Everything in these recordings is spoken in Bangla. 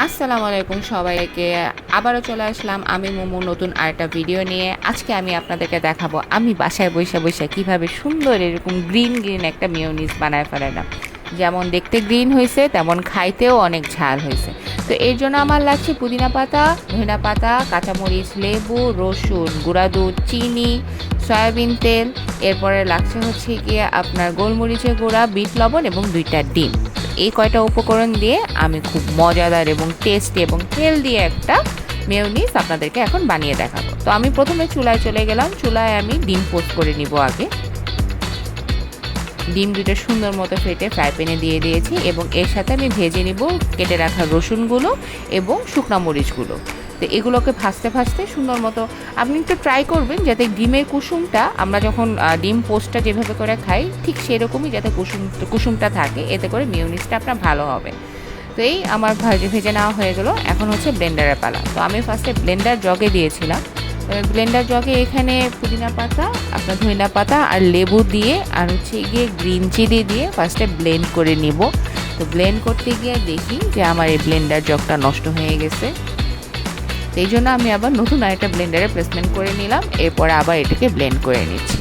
আসসালামু আলাইকুম সবাইকে। আবারও চলে আসলাম আমি মোমো নতুন আরেকটা ভিডিও নিয়ে। আজকে আমি আপনাদেরকে দেখাবো আমি বাসায় বইসা বইসা কীভাবে সুন্দর এরকম গ্রিন গ্রিন একটা মিয়োনিজ বানায় ফেলালাম। যেমন দেখতে গ্রিন হয়েছে তেমন খাইতেও অনেক ঝাল হয়েছে। তো এর জন্য আমার লাগছে পুদিনা পাতা, ধনিয়া পাতা, কাঁচামরিচ, লেবু, রসুন, গুঁড়া দুধ, চিনি, সয়াবিন তেল, এরপরে লাগছে হচ্ছে গিয়ে আপনার গোলমরিচের গুঁড়া, বিট লবণ এবং 2টা ডিম। এই কয়টা উপকরণ দিয়ে আমি খুব মজাদার এবং টেস্টি এবং হেলদি একটা মেয়োনিজ আপনাদেরকে এখন বানিয়ে দেখাবো। তো আমি প্রথমে চুলায় চলে গেলাম। চুলায় আমি ডিম পোস্ট করে নিব। আগে ডিম দুটো সুন্দর মতো ফেটে ফ্রাই প্যানে দিয়ে দিয়েছি এবং এর সাথে আমি ভেজে নিব কেটে রাখা রসুনগুলো এবং শুকনো মরিচগুলো। তো এগুলোকে ভাজতে ভাজতে সুন্দর মতো আপনি একটু ট্রাই করবেন যাতে ডিমের কুসুমটা, আমরা যখন ডিম পোস্টটা যেভাবে করে খাই ঠিক সেরকমই যাতে কুসুমটা থাকে, এতে করে মিয়োনিজটা আপনার ভালো হবে। তো এই আমার ভেজে নেওয়া হয়ে গেলো। এখন হচ্ছে ব্লেন্ডারের পালা। তো আমি ফার্স্টে ব্লেন্ডার জগে দিয়েছিলাম। ব্লেন্ডার জগে এখানে পুদিনা পাতা, আপনার ধনিয়া পাতা আর লেবু দিয়ে আর হচ্ছে গিয়ে গ্রিন চিলি দিয়ে ফার্স্টে ব্লেন্ড করে নিব। তো ব্লেন্ড করতে গিয়ে দেখি যে আমার এই ব্লেন্ডার জগটা নষ্ট হয়ে গেছে। এই জন্য আমি আবার নতুন আরেকটা ব্লেন্ডারে প্লেসমেন্ট করে নিলাম। এরপর আবার এটাকে ব্লেন্ড করে নিচ্ছি।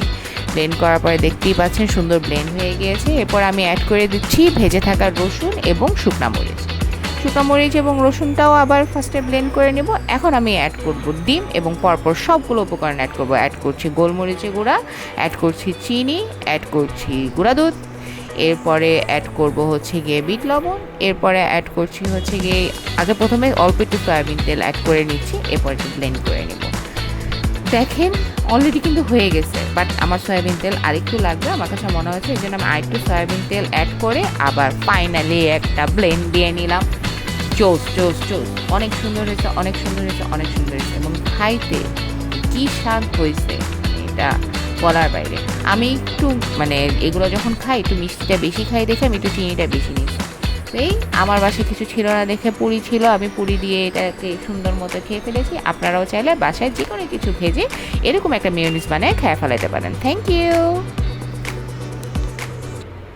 ব্লেন্ড করার পরে দেখতেই পাচ্ছেন সুন্দর ব্লেন্ড হয়ে গিয়েছে। এরপর আমি অ্যাড করে দিচ্ছি ভেজে থাকা রসুন এবং শুকনো মরিচ এবং রসুনটাও আবার ফার্স্টে ব্লেন্ড করে নেব। এখন আমি অ্যাড করব ডিম এবং পরপর সবগুলো উপকরণ অ্যাড করব। অ্যাড করছি গোলমরিচের গুঁড়া, অ্যাড করছি চিনি, অ্যাড করছি গুঁড়া দুধ, এরপরে অ্যাড করব হচ্ছে গিয়ে বিট লবণ, এরপরে অ্যাড করছি হচ্ছে গিয়ে আগে প্রথমে অল্প একটু সয়াবিন তেল অ্যাড করে নিচ্ছি। এরপর একটু ব্লেন্ড করে নেব। দেখেন অলরেডি কিন্তু হয়ে গেছে, বাট আমার সয়াবিন তেল আরেকটু লাগবে আমার কাছে মনে হচ্ছে। এই জন্য আমি আরেকটু সয়াবিন তেল অ্যাড করে আবার ফাইনালি একটা ব্লেন্ড দিয়ে নিলাম। চোস চোস চোস, অনেক সুন্দর হয়েছে, অনেক সুন্দর হয়েছে, অনেক সুন্দর হয়েছে এবং খাইতে কী স্বাদ হয়েছে এটা বলার বাইরে। আমি একটু এগুলো যখন খাই একটু মিষ্টিটা বেশি খাই দেখে আমি একটু চিনিটা বেশি নিচ্ছি। এই আমার বাসায় কিছু ছিল না দেখে পুরি ছিল, আমি পুরি দিয়ে এটাকে সুন্দর মতো খেয়ে ফেলেছি। আপনারাও চাইলে বাসায় যে কোনো কিছু ভেজে এরকম একটা মিয়োনিজ বানায় খেয়ে ফেলাতে পারেন। Thank you.